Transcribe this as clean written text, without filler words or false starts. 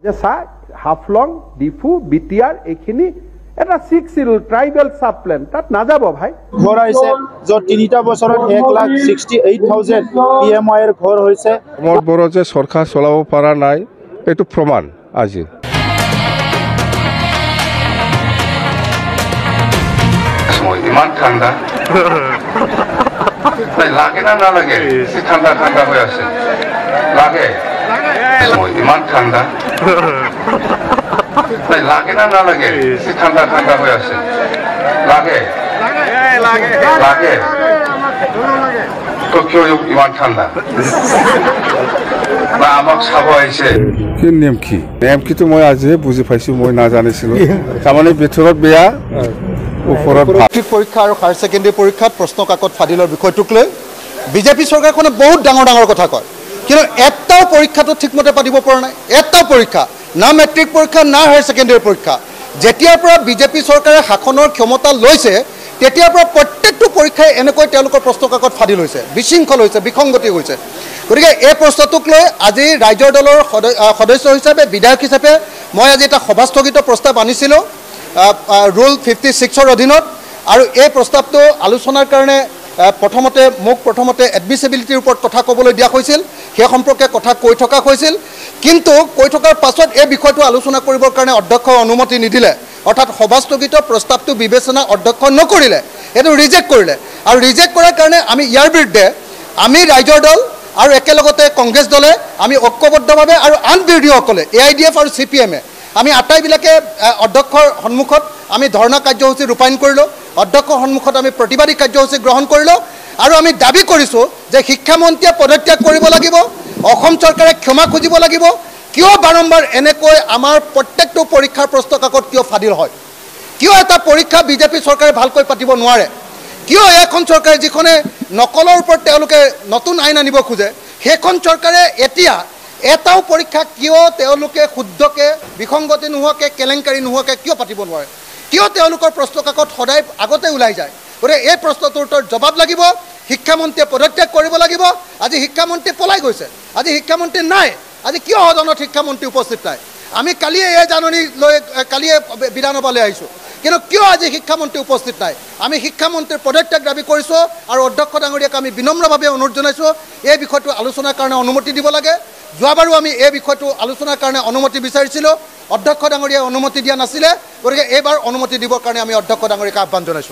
যে চাহ হাফলং ডিফু বিটিআৰ এইখিনি এটা 6 ট্ৰাইবেল সাব প্লেন তাত নাযাব ভাই ঘৰ আহিছে য'ত 3টা বছৰত 1,68,000 PMI এৰ ঘৰ হৈছে মোৰ বড় যে সৰকাৰ চলাব পৰা নাই এইটো প্ৰমাণ আজি ইমান ঠান্ডা লাগে না না লাগে ঠান্ডা ঠান্ডা হয়ে আছে লাগে ইমান ঠান্ডা লাগে না না লাগে ঠান্ডা ঠান্ডা হয়ে আছে লাগে লাগে তো কেউ ইমান ঠান্ডা বা আমাক চাব আহিছে কি নিয়ম কি মই আজি বুজি পাইছো মই নাজানিছিলো তাৰমানে ভিতৰত বেয়া ওপৰত মেট্ৰিক পৰীক্ষা আৰু হায়াৰ ছেকেণ্ডেৰী পৰীক্ষাত প্ৰশ্ন কাকত ফাদিলৰ বিষয়টোক লৈ বিজেপি চৰকাৰখনে বহুত ডাঙৰ কথা কয় কিন্তু এটাও পৰীক্ষাটো ঠিকমতে পাতিব পৰা নাই এটাও পৰীক্ষা না মেট্ৰিক পৰীক্ষা না হায়াৰ ছেকেণ্ডেৰী পৰীক্ষা যেতিয়াৰ পৰা বিজেপি চৰকাৰে শাসনৰ ক্ষমতা লৈছে তেতিয়াৰ পৰা প্ৰত্যেকটো পৰীক্ষাই এনেকৈ তেওঁলোকৰ প্ৰশ্ন কাকত ফাদি লৈছে বিশৃংখল হৈছে বিসংগতি হৈছে গতিকে এই প্ৰশ্নটোক লৈ আজি ৰাজ্যৰ দলৰ সদস্য হিচাপে বিধায়ক হিচাপে মই আজি এটা সভাস্থগিত প্ৰস্তাৱ আনিছিলোঁ ৰুল 56 অধীনত আৰু এই প্ৰস্তাৱটো আলোচনাৰ কাৰণে প্ৰথমতে এডমিছিবিলিটিৰ ওপৰত কথা ক'বলৈ দিয়া হৈছিল সেই সম্পৰ্কে কথা কৈ থকা হৈছিল কিন্তু কৈ থকাৰ পাছত এই বিষয়টো আলোচনা কৰিবৰ কাৰণে অধ্যক্ষ অনুমতি নিদিলে অৰ্থাৎ সভাস্থগিত প্ৰস্তাৱটো বিবেচনা অধ্যক্ষ নকৰিলে এইটো ৰিজেক্ট কৰিলে আৰু ৰিজেক্ট কৰাৰ কাৰণে আমি ইয়াৰ বিৰুদ্ধে আমি ৰাজ্যৰ দল আৰু একেলগতে কংগ্ৰেছ দলে আমি ঐক্যবদ্ধভাৱে আৰু আন বিৰোধীসকলে AIDF আৰু CPM আমি আটাইবিলাকে অধ্যক্ষৰ সন্মুখত আমি ধৰ্ণা কাৰ্যসূচী ৰূপায়ণ কৰিলোঁ অধ্যক্ষৰ সন্মুখত আমি প্ৰতিবাদী কাৰ্যসূচী গ্ৰহণ কৰিলোঁ আৰু আমি দাবী কৰিছোঁ যে শিক্ষামন্ত্ৰীয়ে পদত্যাগ কৰিব লাগিব অসম চৰকাৰে ক্ষমা খুজিব লাগিব কিয় বাৰম্বাৰ এনেকৈ আমাৰ প্ৰত্যেকটো পৰীক্ষাৰ প্ৰশ্ন কাকত কিয় ফাদিল হয় কিয় এটা পৰীক্ষা বিজেপি চৰকাৰে ভালকৈ পাতিব নোৱাৰে কিয় এখন চৰকাৰে যিখনে নকলৰ ওপৰত তেওঁলোকে নতুন আইন আনিব খোজে সেইখন চৰকাৰে এতিয়া এটাও পৰীক্ষা কিয় তেওঁলোকে শুদ্ধকে বিসংগতি নোহোৱাকৈ কেলেংকাৰী নোহোৱাকৈ কিয় পাতিব নোৱাৰে কিয় তেওঁলোকৰ প্ৰশ্ন কাকত সদায় আগতে ওলাই যায় গতিকে এই প্ৰশ্নটোৰ উত্তৰ জবাব লাগিব শিক্ষামন্ত্ৰীয়ে পদত্যাগ কৰিব লাগিব আজি শিক্ষামন্ত্ৰী পলাই গৈছে আজি শিক্ষামন্ত্ৰী নাই আজি কিয় সদনত শিক্ষামন্ত্ৰী উপস্থিত নাই আমি কালিয়ে এই জাননী লৈ কালিয়ে বিধানসভালৈ আহিছোঁ কিন্তু কিয় আজি শিক্ষামন্ত্ৰী উপস্থিত নাই আমি শিক্ষামন্ত্ৰীৰ পদত্যাগ দাবী কৰিছোঁ আৰু অধ্যক্ষ ডাঙৰীয়াক আমি বিনম্ৰভাৱে অনুৰোধ জনাইছোঁ এই বিষয়টো আলোচনাৰ কাৰণে অনুমতি দিব লাগে যোৱাবাৰো আমি এই বিষয়টো আলোচনাৰ কাৰণে অনুমতি বিচাৰিছিলোঁ অধ্যক্ষ ডাঙৰীয়াই অনুমতি দিয়া নাছিলে গতিকে এইবাৰ অনুমতি দিবৰ কাৰণে আমি অধ্যক্ষ ডাঙৰীয়াক আহ্বান জনাইছোঁ